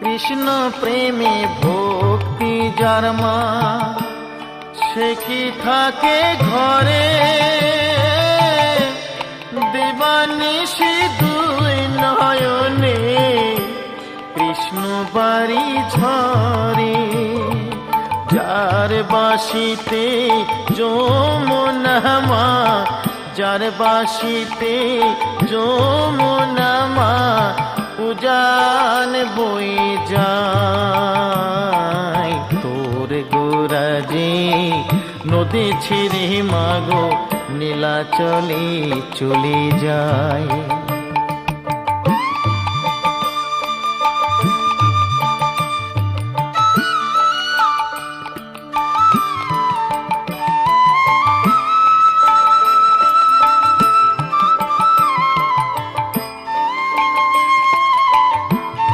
কৃষ্ণ প্রেমে ভক্তি যার মা, সে কি থাকে ঘরে দেবানিশি দুই নয়নে কৃষ্ণ বাড়ি ঝরে। যার বাসিতে যমুনা মা, যার বাসিতে যমুনা মা উজান বয়ে যায়। তোর গোরাজে নদী ছেড়ে মাগো নীলাচলে চলে যায়।